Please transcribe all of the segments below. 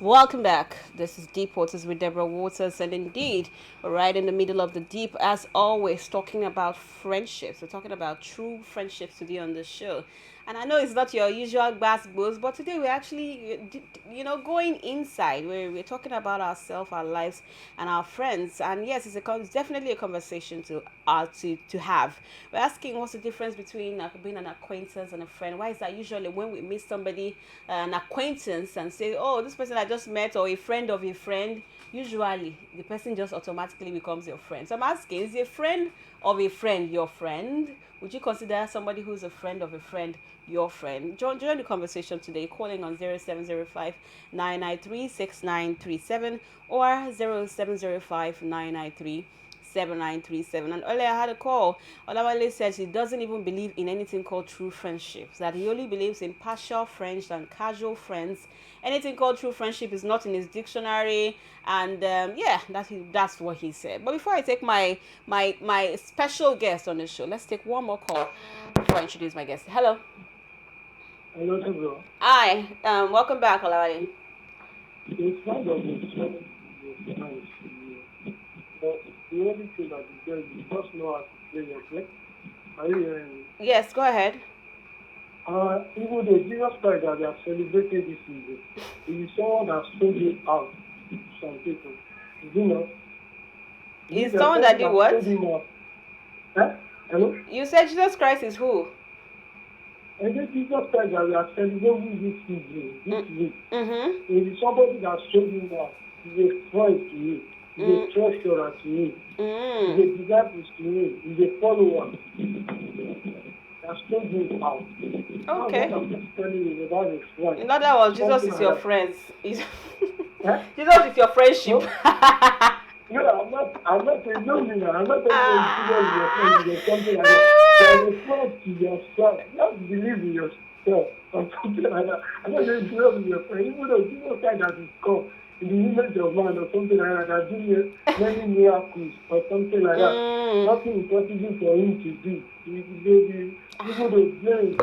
Welcome back. This is Deep Waters with Deborah Waters, and indeed, we're right in the middle of the deep, as always, talking about friendships. We're talking about true friendships today on the show. And I know it's not your usual bass boost, but today we're actually, going inside. We're talking about ourselves, our lives, and our friends. And yes, it's definitely a conversation to have. We're asking what's the difference between being an acquaintance and a friend. Why is that usually when we meet somebody, an acquaintance, and say, oh, this person I just met, or a friend of a friend, usually the person just automatically becomes your friend. So I'm asking, is a friend of a friend your friend? Would you consider somebody who's a friend of a friend your friend? Join the conversation today, calling on 0705 993 6937 or 0705 993 7937. And earlier I had a call. Olawale says he doesn't even believe in anything called true friendships, that he only believes in partial friends and casual friends. Anything called true friendship is not in his dictionary. And that's what he said. But before I take my special guest on the show, let's take one more call before I introduce my guest. Hello. Hello, bro. Hi. Welcome back, Olawale. It's kind of a nice, but the only thing that is there, you just know how to play your play. Are you hearing me? Yes, go ahead. Even the Jesus Christ that they are celebrating this season, it is someone that sold it out to some people. You know, it is Is a someone that person did that sold what? him out. Eh? Hello? You said Jesus Christ is who? And then Jesus Christ that we are celebrating this season, this week, Mm-hmm. it is somebody that sold him out. He's a friend to you. He's a treasurer to you. He's Mm. a disciple to you. He's a follower. That's still him out. Now what Okay. I'm just telling you about his friend. In other words, Jesus Something is like your that. friend. Eh? Jesus is your friendship. No? No, I'm not saying no, I'm not telling you Jesus is your friend, or something like that. There's a friend to yourself. You have to believe in yourself or something like that. I'm not saying Jesus is your friend, even though Jesus Christ that is come in the image of man or something like that, that do many miracles or something like that. Mm. Nothing impossible for him to do. Even the brain,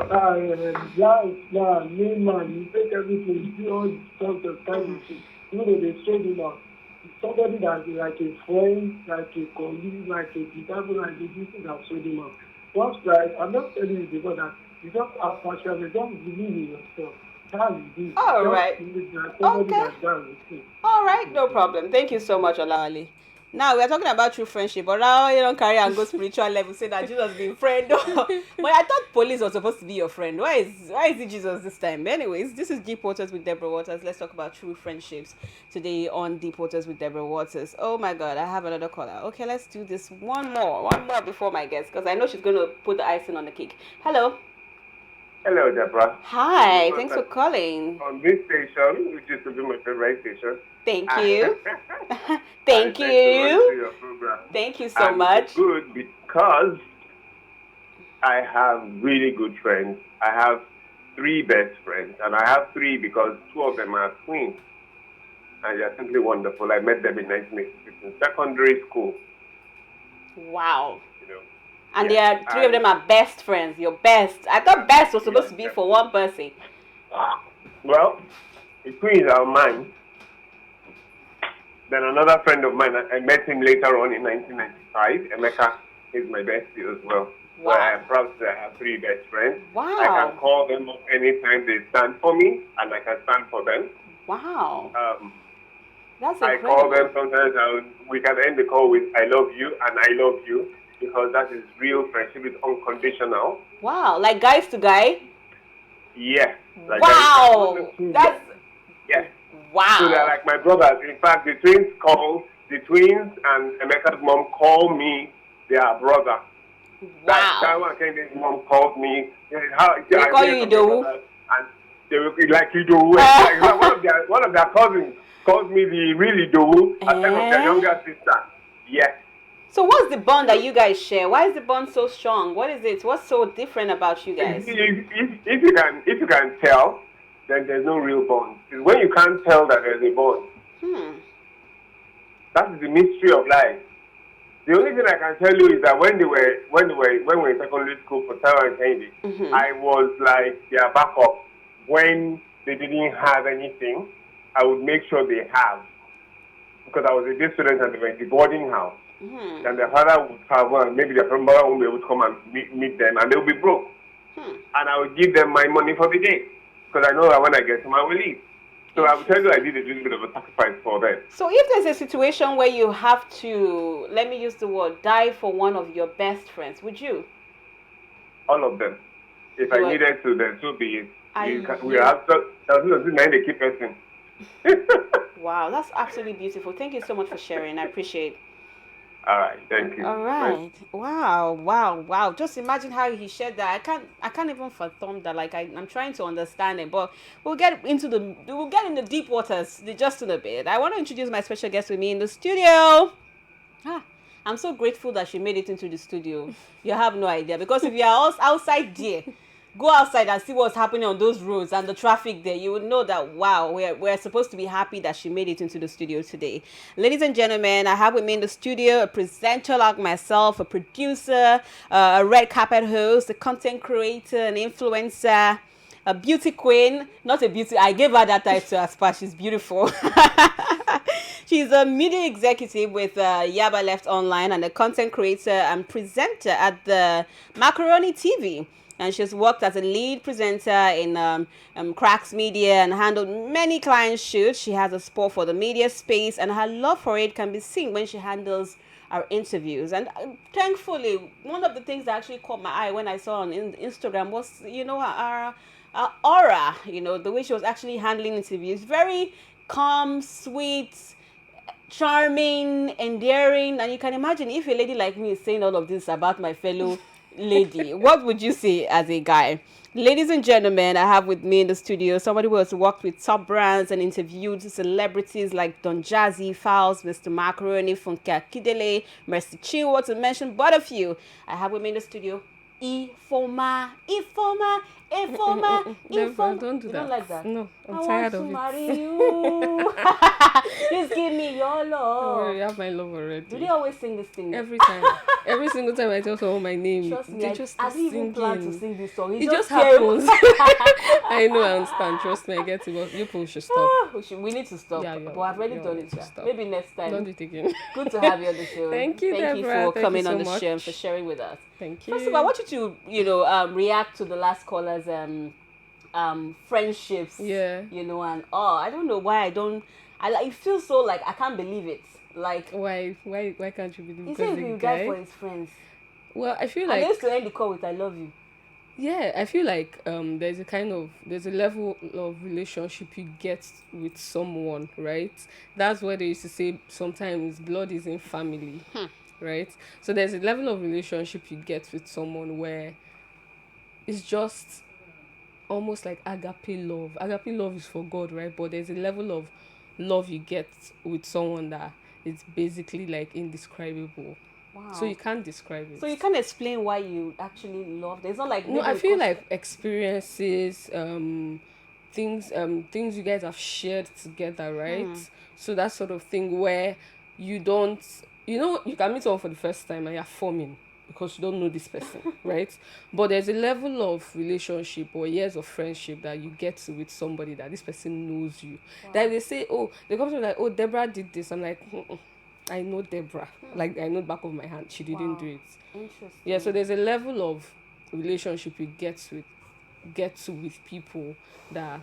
life, main man, you take everything, do all the stuff, the everything. Even though they showed him out. Somebody that's like a friend, like a colleague, like a disciple, like a person that showed him out. Once right, I'm not telling you because that you just have passion, you just believe in yourself. That's it. You All just right. believe that somebody Okay. that does with you. All right. No problem. Thank you so much, Olawale. Now we're talking about true friendship, but now you don't carry and go spiritual level. Say that Jesus being friend. But I thought police was supposed to be your friend. Why is it Jesus this time? Anyways, this is Deep Waters with Deborah Waters. Let's talk about true friendships today on Deep Waters with Deborah Waters. Oh my God, I have another caller. Okay, let's do this one more before my guest, because I know she's going to put the icing on the cake. Hello. Hello, Deborah. Hi. Thanks for calling. On this station, which used to be my favorite station. Thank you. I Thank like to run you. to your program. Thank you so And it's much. good because I have really good friends. I have 3 best friends, and I have 3 because 2 of them are twins. And they're simply wonderful. I met them in 1986 in secondary school. Wow. You know. And Yes, there are 3 of them are best friends. Your best. I thought best was supposed to be for one person. Well, the twins are mine. Then another friend of mine, I met him later on in 1995. Emeka is my bestie as well. Wow. So I am proud to say I have 3 best friends. Wow. I can call them up anytime they stand for me, and I can stand for them. Wow. That's I incredible. call them sometimes, we can end the call with I love you and I love you, because that is real friendship. It's unconditional. Wow. Like guys to guy? Yes. Like wow. That's... Yes. Wow. So they're like my brothers. In fact, the twins and Emeka's mom call me their brother. Wow. Taiwan Kennedy's mom called me. They call you Idowu? And they were like Idowu. Like one of their cousins called me the real Idowu as of their younger sister. Yes. So what's the bond that you guys share? Why is the bond so strong? What is it? What's so different about you guys? If you can tell, then there's no real bond. It's when you can't tell that there's a bond. That is the mystery of life. The only thing I can tell you is that when we were in secondary school for Taiwan Kennedy, I was like their backup when they didn't have anything. I would make sure they have, because I was a day student and they were in the boarding house. And their father would travel, and maybe their mother won't be able to come and meet them, and they will be broke. And I would give them my money for the day, because I know that when I get home, I will leave. So I will tell you, I did a little bit of a sacrifice for them. So if there's a situation where you have to, let me use the word, die for one of your best friends, would you? All of them. If I needed to, then so be it. We have to, that's the key person. Wow, that's absolutely beautiful. Thank you so much for sharing. I appreciate it. All right, thank you. All right. Wow. Just imagine how he shared that. I can't even fathom that. Like I'm trying to understand it, but we'll get in the deep waters just in a bit. I want to introduce my special guest with me in the studio. I'm so grateful that she made it into the studio. You have no idea, because if you are outside there, go outside and see what's happening on those roads and the traffic there. You would know that, wow, we're supposed to be happy that she made it into the studio today. Ladies and gentlemen, I have with me in the studio a presenter like myself, a producer, a red carpet host, a content creator, an influencer, a beauty queen. Not a beauty, I gave her that title as far. She's beautiful. She's a media executive with Yaba Left Online and a content creator and presenter at the Macaroni TV. And she's worked as a lead presenter in Cracks Media and handled many client shoots. She has a spot for the media space, and her love for it can be seen when she handles our interviews. And thankfully, one of the things that actually caught my eye when I saw on Instagram was, her aura, the way she was actually handling interviews. Very calm, sweet, charming, endearing. And you can imagine if a lady like me is saying all of this about my fellow lady, what would you say as a guy? Ladies and gentlemen, I have with me in the studio somebody who has worked with top brands and interviewed celebrities like Don Jazzy, Fowles, Mr. Macaroni, Funke Akindele, Mercy Chinwo, to mention but a few. I have with me in the studio Ifoma. Don't do You that. don't like that? No, I'm I tired want of to it. marry you. Just give me your Don't love. worry, I have my love already. Do they always sing this thing? Every time. Every single time I tell someone my name, Trust me, they just I didn't even plan to singing. sing this song. It just came. happens. I know, I understand. Trust me, I get it. But you people should stop. We need to stop. Yeah, but I've already done it. to stop. Maybe next time. Don't do it again. Good to have you on the show. Thank you, Thank you Deborah. for coming you so on the much. show and for sharing with us. Thank you. First of all, I want you to, react to the last caller's friendships. Yeah. And I don't know why it feels so like I can't believe it. Like Why can't you believe? he Because said the he will guy. die for his friends. Well, I feel And they like used to end the call with "I love you." yeah, I feel like there's a level of relationship you get with someone, right? That's where they used to say sometimes blood is in family, right? So there's a level of relationship you get with someone where it's just almost like agape love. Agape love is for God, right? But there's a level of love you get with someone that it's basically like indescribable. Wow. So you can't describe it. So you can't explain why you actually love them. It's not like No, I feel like experiences, things you guys have shared together, right? So that sort of thing where you don't, you can meet someone for the first time and you're forming because you don't know this person, right? But there's a level of relationship or years of friendship that you get to with somebody that this person knows you. Wow. That they say, they come to me like, Deborah did this. I'm like, I know Deborah. Like, I know the back of my hand. She didn't do it. Interesting. Yeah, so there's a level of relationship you get to with people that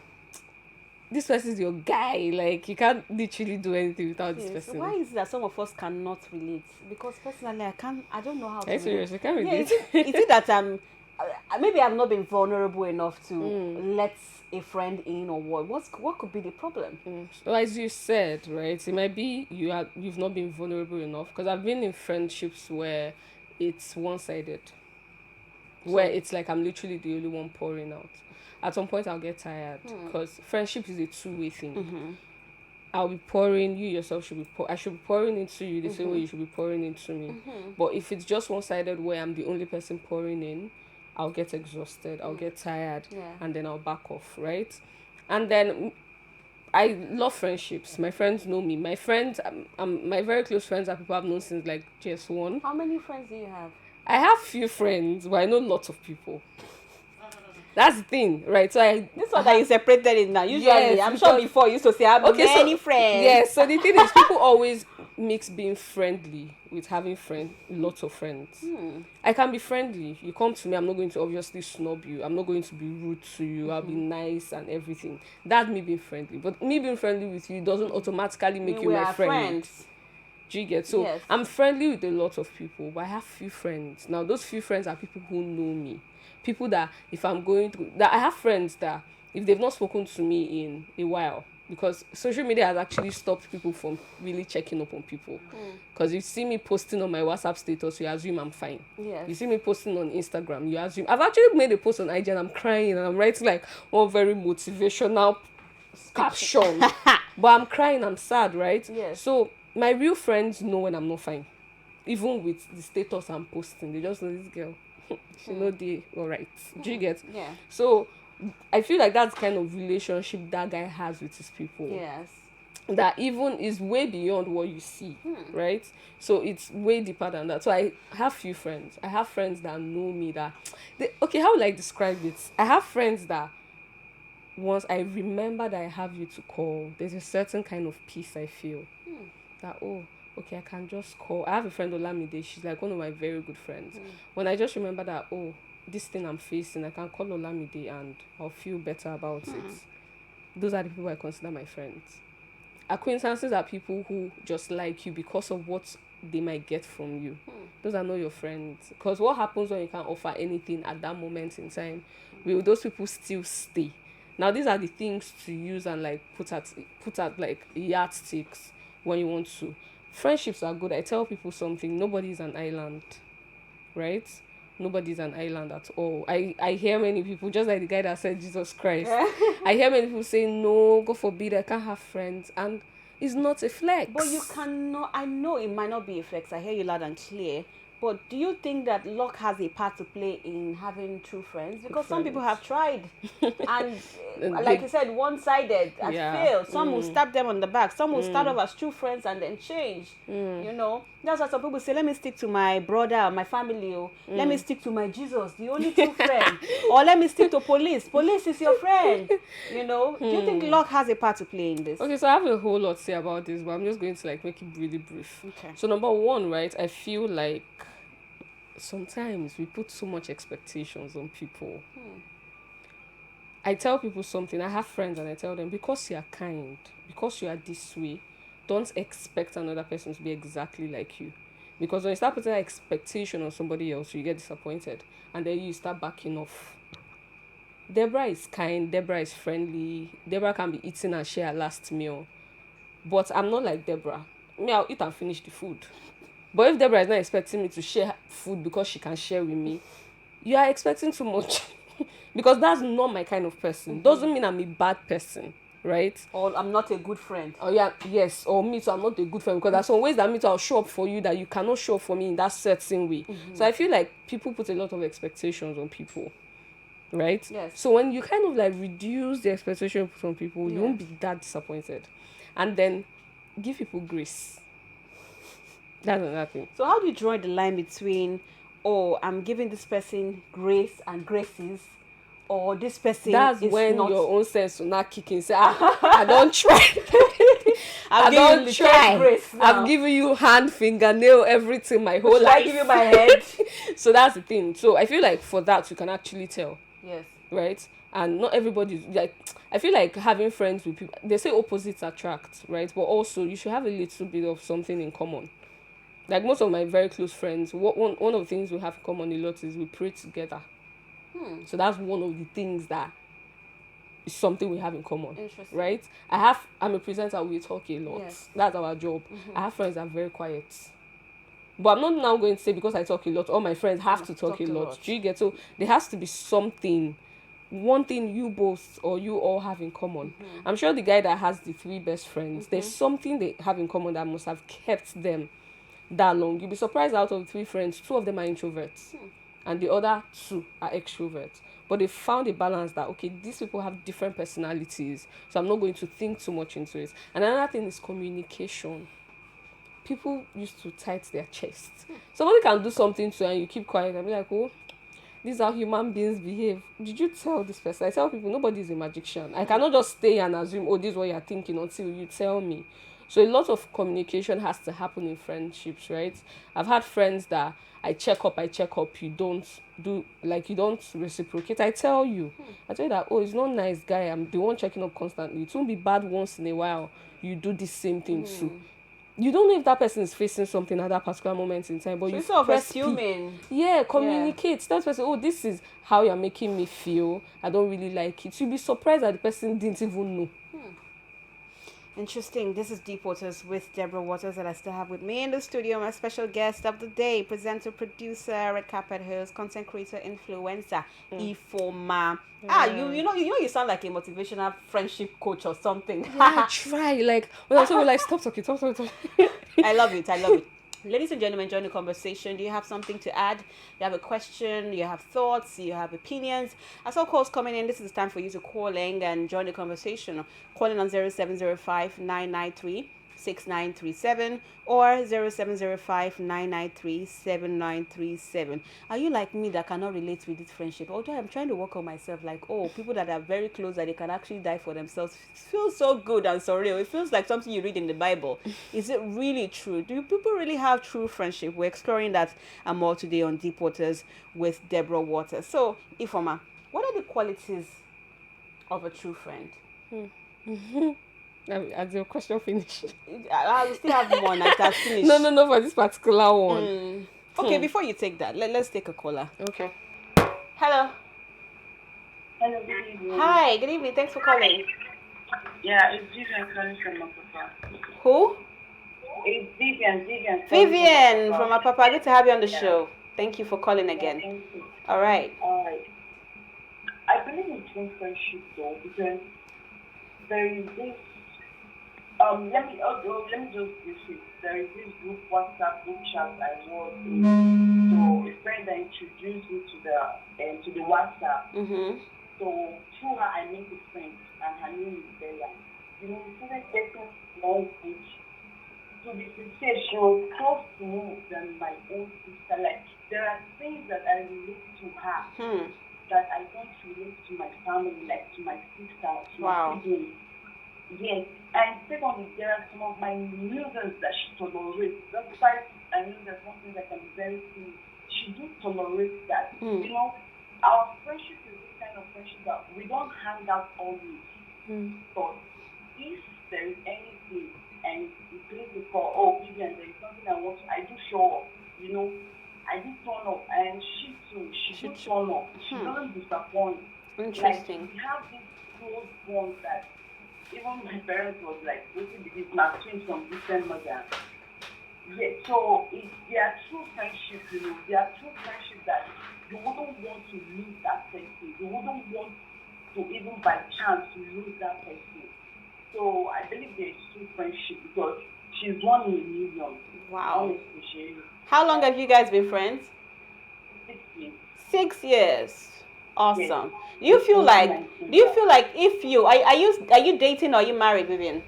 this person is your guy. Like, you can't literally do anything without this person. Why is it that some of us cannot relate? Because personally, I don't know how to relate. Seriously, I can't relate. Is it that maybe I've not been vulnerable enough to let a friend in, or what could be the problem? So as you said, right, it might be you've not been vulnerable enough, because I've been in friendships where it's one-sided, where it's like I'm literally the only one pouring out. At some point I'll get tired, because friendship is a two-way thing. I'll be pouring, you yourself should be I should be pouring into you the same way you should be pouring into me. But if it's just one-sided where I'm the only person pouring in, I'll get exhausted, I'll get tired, and then I'll back off, right? And then I love friendships. My friends know me. My friends, my very close friends are people I've known since like JS1. How many friends do you have? I have few friends, but I know lots of people. That's the thing, right? So This one that you separated it now. Usually, Yes, I'm sure because- before you used to say I have many friends. Yes, so the thing is, people always mix being friendly with having lots of friends. I can be friendly. You come to me, I'm not going to obviously snub you. I'm not going to be rude to you. I'll be nice and everything. That's me being friendly. But me being friendly with you doesn't automatically make you We my are friend. friends. Do you get? So Yes. I'm friendly with a lot of people, but I have few friends. Now those few friends are people who know me. People that if I'm going to that I have friends that if they've not spoken to me in a while, because social media has actually stopped people from really checking up on people. Because you see me posting on my WhatsApp status, you assume I'm fine. Yes. You see me posting on Instagram, you assume I've actually made a post on IG and I'm crying and I'm writing like one very motivational caption. But I'm crying, I'm sad, right? Yes. So my real friends know when I'm not fine. Even with the status I'm posting, they just know this girl. She know the alright. Do you get? Yeah. So I feel like that's the kind of relationship that guy has with his people. Yes. That even is way beyond what you see, right? So it's way deeper than that. So I have few friends. I have friends that know me that okay, how will I describe it? I have friends that once I remember that I have you to call, there's a certain kind of peace I feel. That, oh, okay, I can just call. I have a friend, Olamide. She's like one of my very good friends. When I just remember that, oh, this thing I'm facing, I can call Olamide and I'll feel better about it. Those are the people I consider my friends. Acquaintances are people who just like you because of what they might get from you. Those are not your friends. Because what happens when you can't offer anything at that moment in time? Will those people still stay? Now these are the things to use and like put at like yardsticks when you want to. Friendships are good. I tell people something. Nobody is an island, right? Nobody's an island at all. I hear many people, just like the guy that said Jesus Christ. I hear many people say, no, God forbid, I can't have friends. And it's not a flex. But you cannot, I know it might not be a flex. I hear you loud and clear. But do you think that luck has a part to play in having true friends? Because some people have tried. And like you said, one-sided and failed. Some will stab them on the back. Some will start off as true friends and then change. You know? That's why some people say, let me stick to my brother or my family. Or let me stick to my Jesus, the only true friend. Or let me stick to police. Police is your friend. You know? Do you think luck has a part to play in this? Okay, so I have a whole lot to say about this, but I'm just going to like make it really brief. Okay. So number one, right, I feel like sometimes we put so much expectations on people. I tell people something. I have friends and I tell them, because you are kind, because you are this way, don't expect another person to be exactly like you. Because when you start putting an expectation on somebody else, you get disappointed. And then you start backing off. Deborah is kind. Deborah is friendly. Deborah can be eating and share her last meal. But I'm not like Deborah. Me, I'll eat and finish the food. But if Deborah is not expecting me to share food because she can share with me, you are expecting too much. Because that's not my kind of person. Doesn't mean I'm a bad person, right? Or I'm not a good friend. Oh yeah, yes. Or me too, I'm not a good friend, because there's some ways that me too, I'll show up for you that you cannot show up for me in that certain way. So I feel like people put a lot of expectations on people, right? Yes. So when you kind of like reduce the expectation from people, you won't be that disappointed. And then give people grace. That's another thing. So how do you draw the line between, oh, I'm giving this person grace and graces, or this person That's is when not... your own sense will not kick in. Say, I don't try. I've given you the grace now. I've given you hand, fingernail, everything my whole Should life. I give you my head? So that's the thing. So I feel like for that you can actually tell, Yes. right? And not everybody, like, I feel like having friends with people, they say opposites attract, right? But also you should have a little bit of something in common. Like most of my very close friends, one of the things we have in common a lot is we pray together. So that's one of the things that is something we have in common. Interesting. Right? I'm a presenter, we talk a lot. Yes. That's our job. I have friends that are very quiet. But I'm not now going to say because I talk a lot, all my friends have to talk a lot. Do you get? So there has to be something, one thing you both or you all have in common. I'm sure the guy that has the three best friends, there's something they have in common that must have kept them that long. You'll be surprised, out of the three friends, two of them are introverts and the other two are extroverts. But they found a balance that, okay, these people have different personalities, so I'm not going to think too much into it. And another thing is communication. People used to tight their chest. Somebody can do something to you and you keep quiet and be like, oh, This is how human beings behave. Did you tell this person? I tell people nobody is a magician. I cannot just stay and assume, oh, this is what you're thinking until you tell me. So a lot of communication has to happen in friendships, right? I've had friends that I check up, you don't do, like, you don't reciprocate. I tell you that, oh, it's not nice, guy. I'm the one checking up constantly. It won't be bad once in a while. You do the same thing too. You don't know if that person is facing something at that particular moment in time, but So you instead of press P. assuming, Yeah, yeah. communicate. Tell the person, oh, this is how you're making me feel. I don't really like it. You'll be surprised that the person didn't even know. Interesting. This is Deep Waters with Deborah Waters, and I still have with me in the studio my special guest of the day, presenter, producer, red carpet host, content creator, influencer, Ifoma. You sound like a motivational friendship coach or something. Yeah, try. Like, when I was like, stop talking, stop talking. I love it. I love it. Ladies and gentlemen, join the conversation. Do you have something to add? You have a question? You have thoughts? You have opinions? I saw calls coming in. This is the time for you to call in and join the conversation. Calling on 0705 993 6937 or 0705 993 7937. Are you like me that cannot relate with this friendship? Although I'm trying to work on myself, like, oh, people that are very close that they can actually die for themselves, it feels so good and surreal. It feels like something you read in the Bible. Is it really true? Do people really have true friendship? We're exploring that and more today on Deep Waters with Deborah Waters. So, Ifoma, what are the qualities of a true friend? As your question finished. I will still have one. I can finish. No, for this particular one. Okay, before you take that, let's take a caller. Okay. Hello. Hello, good evening. Hi, good evening. Thanks for calling. Yeah, it's Vivian calling from Apapa. Who? It's Vivian. Vivian from Apapa. Good to have you on the show. Thank you for calling Yeah, again. thank you. All right. I believe in true friendship though, because there is this. Let me just give it. There is this WhatsApp group chat I was in. So a friend that introduced me to the WhatsApp. So through her, I made a friend, and her name is Bella. We started getting long age. To be sincere, she was close to me than my own sister. Like, there are things that I relate to her that I don't relate to my family, like to my sister, to my siblings. Yes, and secondly, there are some of my nuisance that she tolerates. Despite I know there's something that can be very silly, she do tolerate that. Our friendship is this kind of friendship that we don't hang out always. But if there is anything and you please call, oh, Vivian, there is something I want to, I do show up. I do turn up, and she too, she do turn up. She doesn't disappoint. Interesting. Like, we have this close bond that even my parents was like, this my twins from different mothers. Yeah, so they are true friendship, they are true friendship that you wouldn't want to lose that person. You wouldn't want to even by chance to lose that person. So I believe there is true friendship because she's one in a million. Wow. Honestly, she is. How long have you guys been friends? 6 years. 6 years. Awesome. Yes. Do you feel like if you are you dating or are you married, Vivian?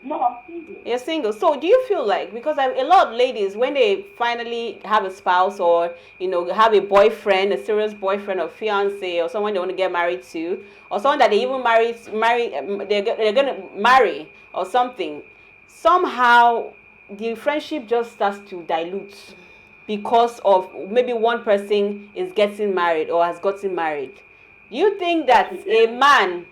No, I'm single. You're single. So do you feel like, because a lot of ladies, when they finally have a spouse or have a boyfriend, a serious boyfriend or fiance or someone they want to get married to, or someone that they even they're gonna marry or something, somehow the friendship just starts to dilute because of maybe one person is getting married or has gotten married. Do you think that a man,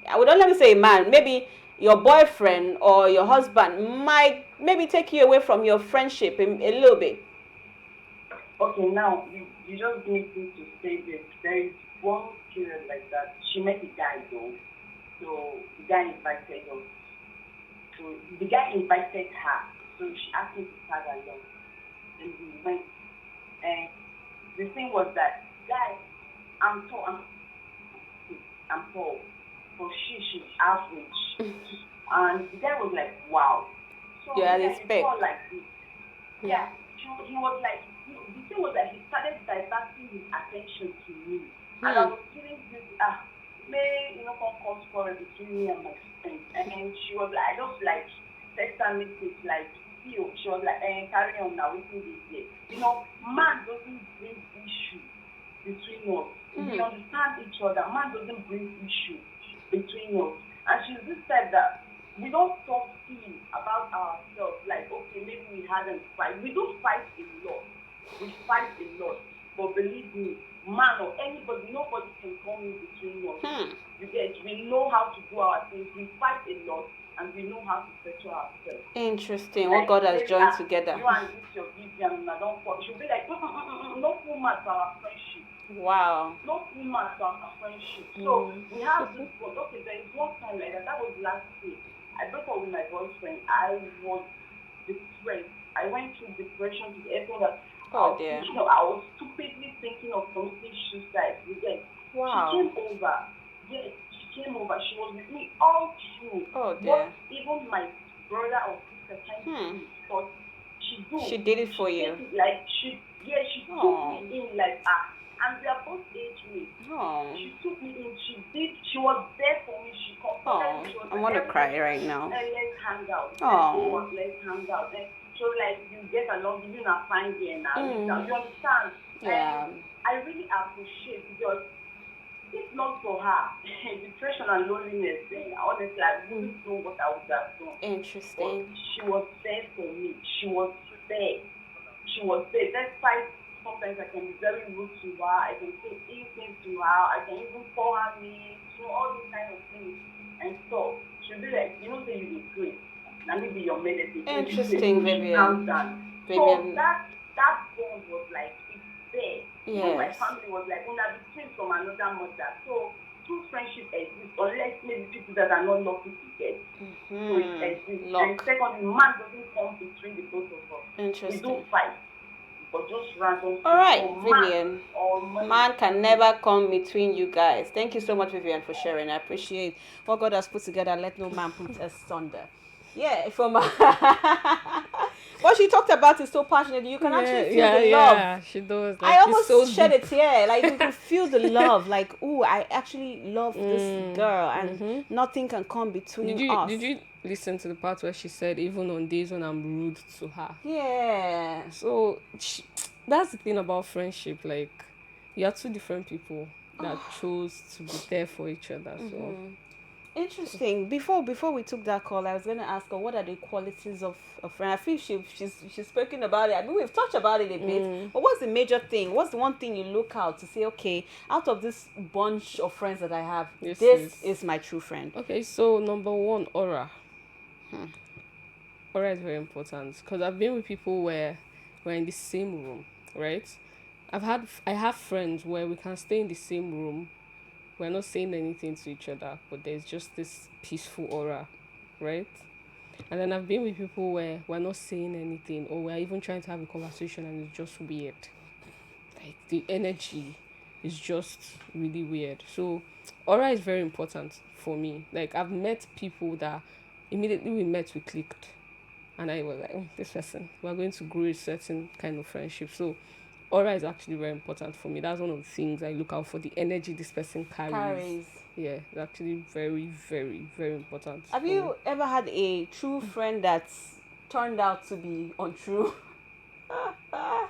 I would not let me say a man, maybe your boyfriend or your husband might maybe take you away from your friendship a little bit? Okay, now you just need me to say this. There is one period like that. She met a guy though, so the guy invited us. So the guy invited her, so she asked me to tag along. And we went. And the thing was that, guy, I'm tall. So she's average. And the guy was like, wow. So Yeah, the respect. guy like this. Yeah. He was like, the thing was that he started diverting his attention to me. And I was feeling this, come cause quarrel between me and my friend. And she was like, I just like text her message, like, she was like, carry on now, we can this day. Man doesn't bring issue between us. We understand each other. Man doesn't bring issue between us. And she's this type that we don't talk ill about ourselves. Like, okay, maybe we had a fight. We don't fight a lot. We fight a lot. But believe me, man or anybody, nobody can come in between us. You get, we know how to do our things. We fight a lot, and we know how to settle ourselves. Interesting. What God has joined together. You and this your Vivian, and I don't fall. She'll be like, no full match for our friendship. Wow. No full match for our friendship. So we have this one. Okay, there is one time like that. That was last week. I broke up with my boyfriend. I was depressed. I went through depression to the extent that Oh dear. I was stupidly thinking of committing suicide. Wow. She came over. Yes, she came over. She was with me all through. Oh dear. What even my brother or sister can't do, but she did it for you. Like she took me in like and we are both age mates. Oh. She took me in. She was there for me. She comforted me. She was I want to cry right now. Let's hang out. Let's hang out. So like you get along, you not find there now. You understand? Yeah. I really appreciate because if not for her, depression and loneliness, then honestly I wouldn't know what I would have done. Interesting. But she was there for me. She was there. She was there. Despite sometimes I can be very rude to her, I can say ill things to her, I can even call her names, all these kind of things and stuff. She'll be like, you say you be great. Let me be your medicine. Interesting, Vivian. So that bond was like, it's there. Yes. My family was like, the twins from another mother. So true friendship exists, unless maybe people that are not lucky to get. So it exists. And secondly, man doesn't come between the both of us. Interesting. We don't fight. But just random. All right, Vivian. Man can never come between you guys. Thank you so much, Vivian, for sharing. I appreciate what God has put together. Let no man put asunder. Yeah, from what she talked about is so passionate. You can actually feel the love. Yeah, she does. Like, I almost shed a tear. Like you can feel the love. Like, ooh, I actually love this girl, and nothing can come between us. Did you listen to the part where she said, even on days when I'm rude to her? Yeah. So that's the thing about friendship. Like, you are two different people that chose to be there for each other. So. Interesting. Before we took that call, I was going to ask her what are the qualities of a friend. I feel she's spoken about it. I mean, we've touched about it a bit. But what's the major thing? What's the one thing you look out to say, okay, out of this bunch of friends that I have, this is my true friend? Okay, so number one, aura. Aura is very important because I've been with people where we're in the same room, right? I have friends where we can stay in the same room. We're not saying anything to each other, but there's just this peaceful aura, right? And then I've been with people where we're not saying anything, or we're even trying to have a conversation and it's just weird. Like, the energy is just really weird. So aura is very important for me. Like, I've met people that immediately we met, we clicked. And I was like, this person, we're going to grow a certain kind of friendship. So aura is actually very important for me. That's one of the things I look out for, the energy this person carries. Yeah, it's actually very, very, very important. Have you ever had a true friend that's turned out to be untrue? I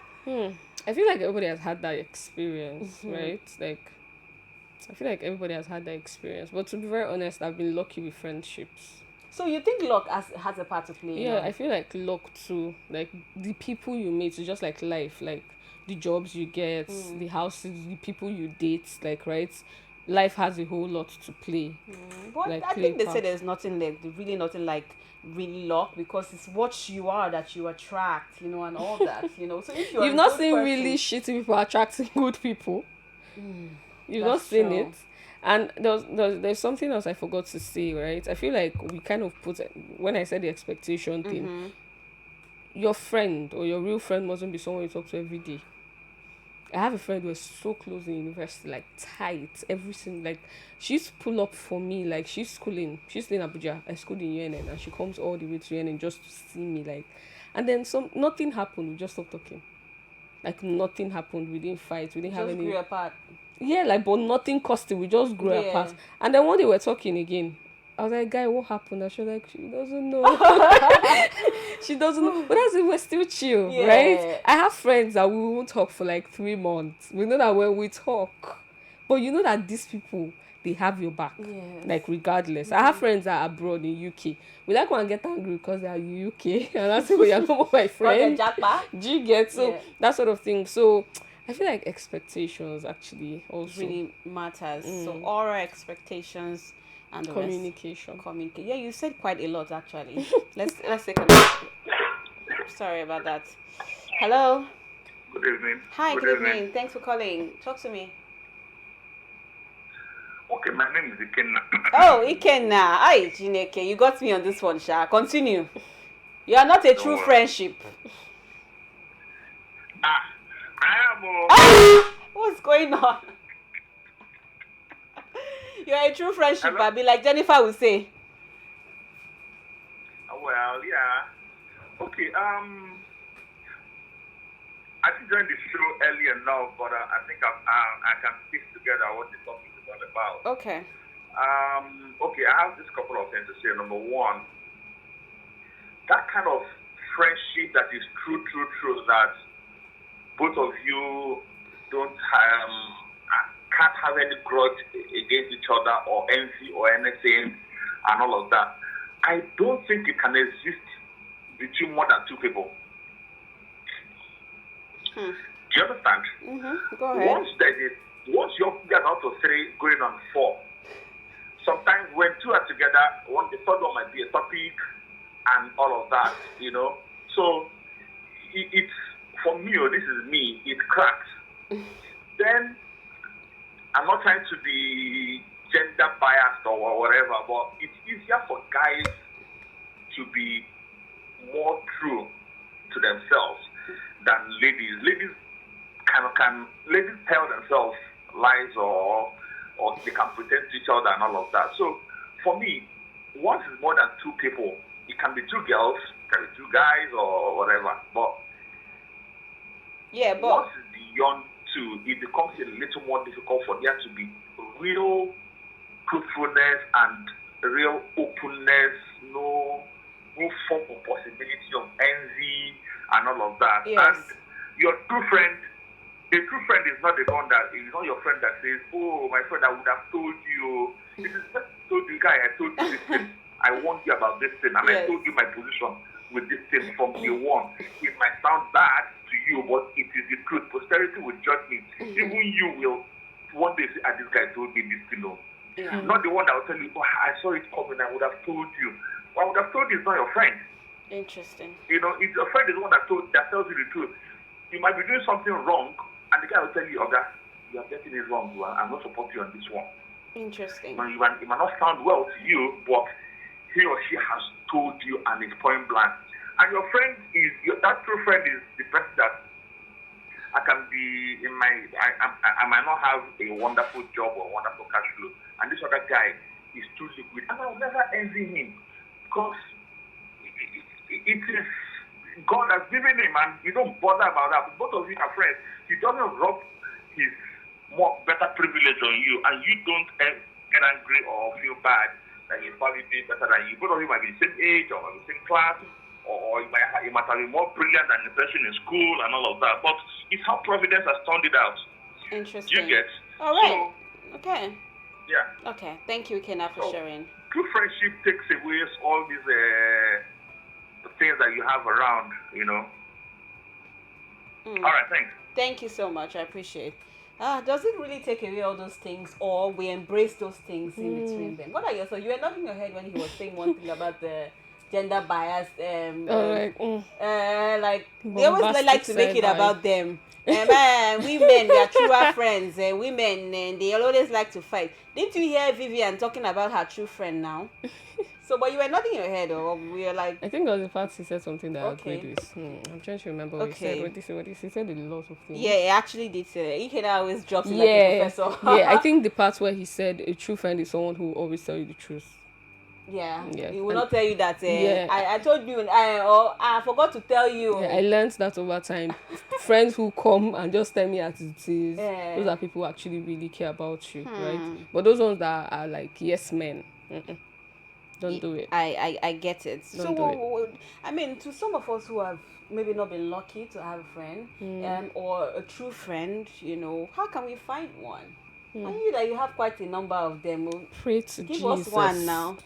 feel like everybody has had that experience, right? Like, I feel like everybody has had that experience. But to be very honest, I've been lucky with friendships. So you think luck has a part to play? Yeah, I feel like luck too. Like, the people you meet is just like life. Like, the jobs you get, the houses, the people you date, like, right? Life has a whole lot to play. But like, I think they say there's nothing like, really nothing like really luck, because it's what you are that you attract, and all that, So if you've not seen really shitty people attracting good people. You've not seen it. And there's something else I forgot to say, right? I feel like we kind of put, when I said the expectation thing, your friend or your real friend mustn't be someone you talk to every day. I have a friend who was so close in university, like tight, everything. Like, she used to pull up for me, like she's staying in Abuja. I schooled in UNN, and she comes all the way to UNN just to see me, like. And then nothing happened. We just stopped talking. Like, nothing happened. We didn't fight. We didn't have any. Grew apart. Yeah, like, but nothing caused it. We just grew apart. And then one day we're talking again. I was like, guy, what happened? And she was like, she doesn't know. She doesn't know. But that's it, we're still chill, right? Yeah. I have friends that we won't talk for like 3 months. We know that when we talk, but you know that these people, they have your back. Yes. Like regardless. I have friends that are abroad in UK. We like one get angry because they are in UK. And I say, well, you're not my friend. Do you get? So Yeah. that sort of thing. So I feel like expectations actually also. Really matters. So oral expectations and the Communication. Rest. Yeah, you said quite a lot actually. let's take a look. Sorry about that. Hello. Good evening. Hi. Good evening. Thanks for calling. Talk to me. Okay, my name is Ikenna. Oh, Ikenna. Hi, Jineke. You got me on this one, Sha. Continue. You are not a true worry. friendship. I am. What's going on? You're a true friendship, Hello? Abi, like Jennifer would say. Well, yeah. Okay. I didn't join the show early enough, but I think I can piece together what the topic is all about. Okay. Okay, I have this couple of things to say. Number one, that kind of friendship that is true, that both of you don't can't have any grudge against each other or envy or anything and all of that. I don't think it can exist between more than two people. Do you understand? Go ahead. Once you're out to 3 going on 4, sometimes when two are together, the third one might be a topic and all of that, you know. So it's for me, or this is me, it cracks. Then I'm not trying to be gender biased or whatever, but it's easier for guys to be more true to themselves than ladies. Ladies ladies tell themselves lies or they can pretend to each other and all of that. So for me, once it's more than two people, it can be two girls, it can be two guys or whatever. But once it's beyond two, it becomes a little more difficult for there to be real truthfulness and real openness, no form of possibility of envy and all of that. Yes. And your true friend, a true friend is not the one that is not your friend that says, "Oh, my friend, I would have told you. This is just told you, guy. I told you this thing. I warned you about this thing, and I told you my position with this thing from day one. It might sound bad to you, but it is the truth. Posterity will judge me. Even you will one day say, this guy told me this thing." No. Yeah. Not the one that will tell you, "Oh, I saw it coming. I would have told you." What I would have told you is not your friend. Interesting. You know, if your friend is the one that tells you the truth, you might be doing something wrong, and the guy will tell you, "Okay, you are getting it wrong. I'm not supporting you on this one." Interesting. It might not sound well to you, but he or she has told you, and it's point blank. And your friend that true friend is the person that I can be in I might not have a wonderful job or wonderful cash flow, and this other guy is too liquid, and I will never envy him because it is God has given him, and you don't bother about that. Both of you are friends. He doesn't rub his better privilege on you, and you don't get angry or feel bad that he's probably doing better than you. Both of you might be the same age or the same class, or you might have been more brilliant than the person in school and all of that. But it's how Providence has turned it out. Interesting. You get? All right. So, okay. Yeah. Okay. Thank you, Kenna, for sharing. True friendship takes away all these things that you have around, you know. All right, thanks. Thank you so much. I appreciate. Does it really take away all those things, or we embrace those things in between them? What are your thoughts? You were nodding your head when he was saying one thing about the gender bias. Like they always like to make it about them. Man, women, they are truer friends. Women, they always like to fight. Didn't you hear Vivian talking about her true friend now? So, but you were nodding your head, or we were like... I think it was the fact he said something that I agreed with. I'm trying to remember what he said. He said a lot of things. Yeah, he actually did say that. Ikeda always drops it like a professor. Yeah, I think the part where he said a true friend is someone who always tell you the truth. Yeah. He will not tell you that. I told you, I forgot to tell you. Yeah, I learned that over time. Friends who come and just tell me as it is, those are people who actually really care about you, right? But those ones that are like yes men. Don't do it. I get it. So, Don't do it. I mean, to some of us who have maybe not been lucky to have a friend, or a true friend, how can we find one? I knew that you have quite a number of them. Pray to Give Jesus. us one now.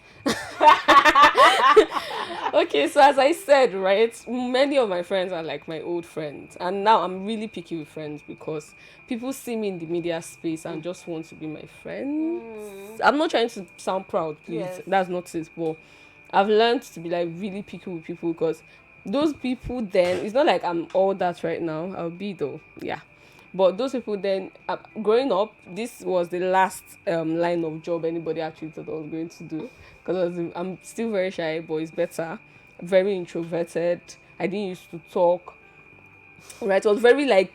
Okay, so as I said, right, many of my friends are like my old friends, and now I'm really picky with friends because people see me in the media space and just want to be my friends. I'm not trying to sound proud, please. Yes. That's not it, but I've learned to be like really picky with people because those people then, it's not like I'm all that right now. I'll be though, yeah. But those people then, growing up, this was the last line of job anybody actually thought I was going to do. Because I'm still very shy, but it's better. Very introverted. I didn't used to talk. Right? I was very like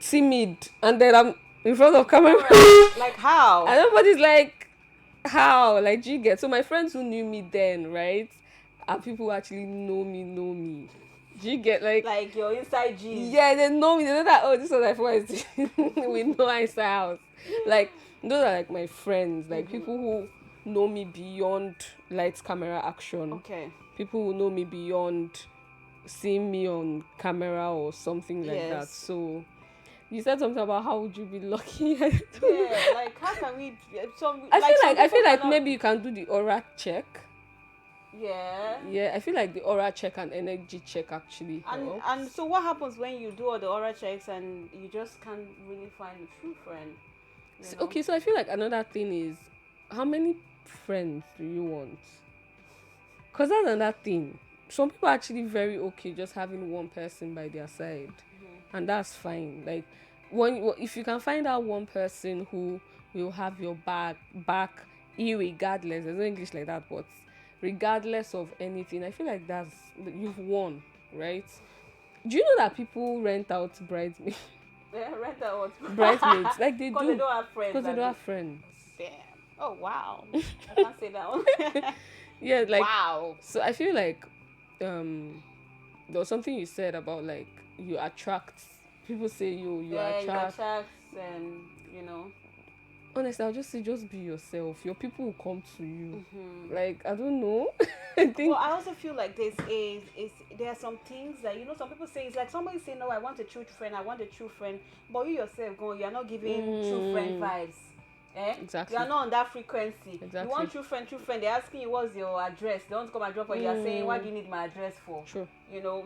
timid. And then I'm in front of camera. Like how? And everybody's like, how? Like, do you get? So my friends who knew me then, right? And people who actually know me. Do you get like your inside G's? Yeah, they know me. They know that, oh, this was my voice. We know I inside house. Like, those are like my friends. Like, people who know me beyond lights, camera, action. Okay. People who know me beyond seeing me on camera or something like that. So, you said something about how would you be lucky? Yeah, like how can we? I feel like maybe you can do the aura check. Yeah, I feel like the aura check and energy check actually helps. And so what happens when you do all the aura checks and you just can't really find a true friend? Okay, so I feel like another thing is, how many friends do you want? Because that's another thing. Some people are actually very okay just having one person by their side, and that's fine. Like, if you can find out one person who will have your back irregardless, there's no English like that, but regardless of anything, I feel like you've won, right? Do you know that people rent out bridesmaids? Yeah, rent out what? Bridesmaids, like they do. Because they don't have friends. Because they don't have friends. Damn. Oh wow. I can't say that one. Yeah, like wow. So I feel like there was something you said about like you attract. People say you attract. You attract, and Honestly, I'll just say, just be yourself. Your people will come to you. Like, I don't know. I think. Well, I also feel like there are some things that some people say it's like somebody say, no, I want a true friend, but you yourself you're not giving true friend vibes. Exactly. You are not on that frequency. Exactly. You want true friend. They're asking you what's your address. They want to come and drop, and you're saying, why do you need my address for? True.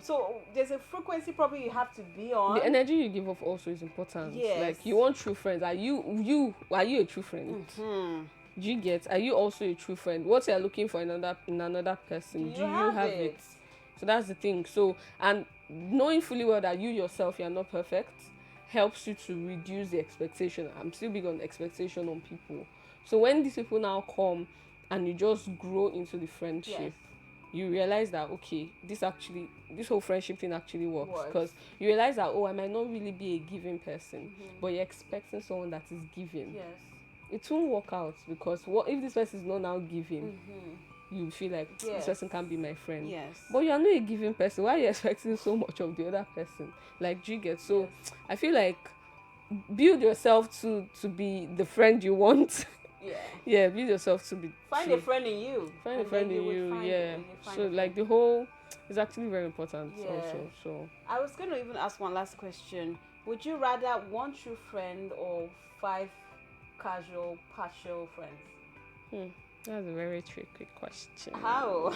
So there's a frequency probably you have to be on. The energy you give off also is important. Yes. Like, you want true friends. Are you a true friend? Do you get? Are you also a true friend? What you're looking for in another person, do you have it? So that's the thing. So, and knowing fully well that you yourself, you're not perfect, helps you to reduce the expectation. I'm still big on expectation on people. So when these people now come and you just grow into the friendship, you realize that, okay, this whole friendship thing actually works. Because you realize that, I might not really be a giving person, but you're expecting someone that is giving. Yes. It won't work out, because what if this person is not now giving? You feel like this person can't be my friend. Yes. But you are not a giving person. Why are you expecting so much of the other person? Like, do you get? So I feel like build yourself to be the friend you want. Yeah, build yourself to be. Find a friend in you. Find a friend in you. Yeah. So like the whole is actually very important also. So I was going to even ask one last question. Would you rather one true friend or 5 casual, partial friends? That's a very tricky question. How?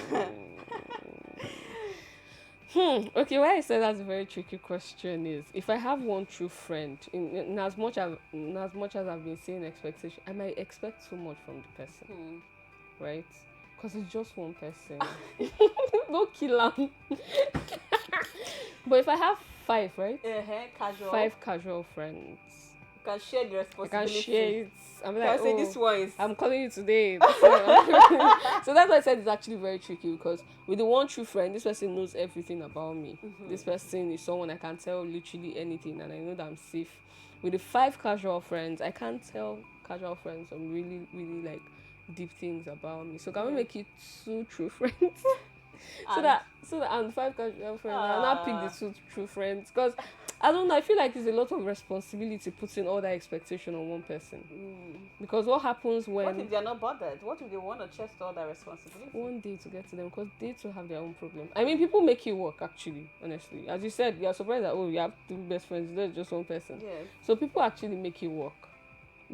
Okay, why I said that's a very tricky question is, if I have one true friend, in as much as I've been saying expectation, I might expect so much from the person, right? Because it's just one person. No kill him. But if I have 5, right? Casual. 5 casual friends. You can share the responsibility. I can share it. I'm like, say this one is. I'm calling you today. So that's why I said it's actually very tricky, because with the one true friend, this person knows everything about me. This person is someone I can tell literally anything, and I know that I'm safe. With the 5 casual friends, I can't tell casual friends some really, really like deep things about me. So can we make it 2 true friends? so that and 5 casual friends, I'll not pick the 2 true friends, because I don't know. I feel like it's a lot of responsibility putting all that expectation on one person. Because what happens What when if they're not bothered? What if they want to chest all that responsibility? one day to get to them? Because they too have their own problem. I mean, people make you work. Actually, honestly, as you said, you're surprised that you have two best friends. There's just one person. Yeah. So people actually make you work.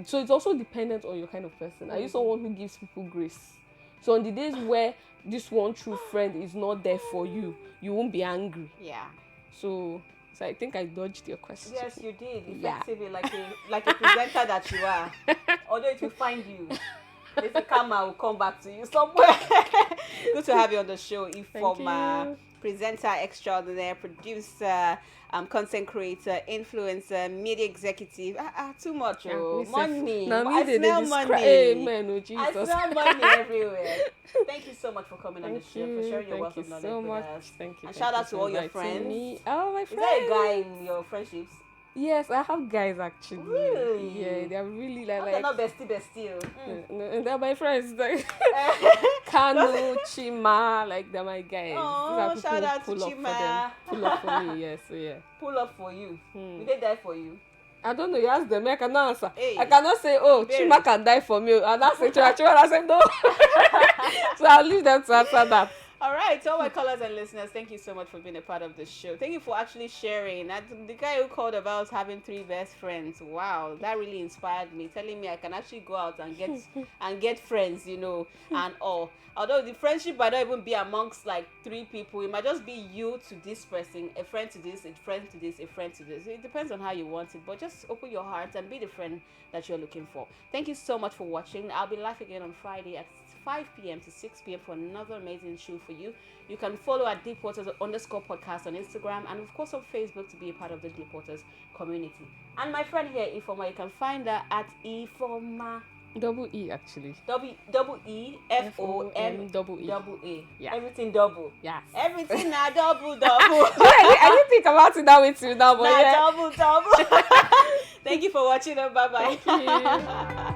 So it's also dependent on your kind of person. Are you someone who gives people grace? So on the days where this one true friend is not there for you, you won't be angry. Yeah. So I think I dodged your question. Yes, you did. Yeah. Effectively, like a presenter that you are. Although it will find you. This karma will come back to you somewhere. Good to have you on the show, Ifoma, you. presenter extraordinaire, producer, content creator, influencer, media executive. Too much, oh. Money. I smell money. Amen, oh I Jesus. smell money everywhere. Thank you so much for coming on the Thank show, for you. sharing your Thank wealth you of knowledge so with much. us. Thank you. And thank shout you out to for all your inviting friends. me. Oh, my Is friends. there a guy in your friendships? Yes, I have guys actually. Really? Yeah, they're really They're like not bestie. no, they're my friends. Like Kanu, Chima, like they're my guys. Oh, These are shout out to pull up for Chima. them. Pull up for me, yes, so yeah. Pull up for you. Will they die for you? I don't know, you ask them, I cannot answer. Hey. I cannot say, oh, Very. Chima can die for me. And I say, Chima, I say, no. So I'll leave them to answer that. All right, to all my callers and listeners, thank you so much for being a part of the show. Thank you for actually sharing. The guy who called about having 3 best friends. Wow, that really inspired me. Telling me I can actually go out and get friends, and all. Although the friendship might not even be amongst like 3 people, it might just be you to this person, a friend to this, a friend to this, a friend to this. It depends on how you want it, but just open your heart and be the friend that you're looking for. Thank you so much for watching. I'll be live again on Friday at 5 p.m. to 6 p.m. for another amazing show for you. You can follow at Deepwaters_podcast on Instagram and of course on Facebook to be a part of the Deepwaters community. And my friend here, Ifoma, you can find her at Ifoma. Double E actually. EFOMEA. Yeah. Everything double. Yes. Everything now double. I didn't think about it now with you now, but Nah, yeah. double. Thank you for watching. Bye bye. Thank you.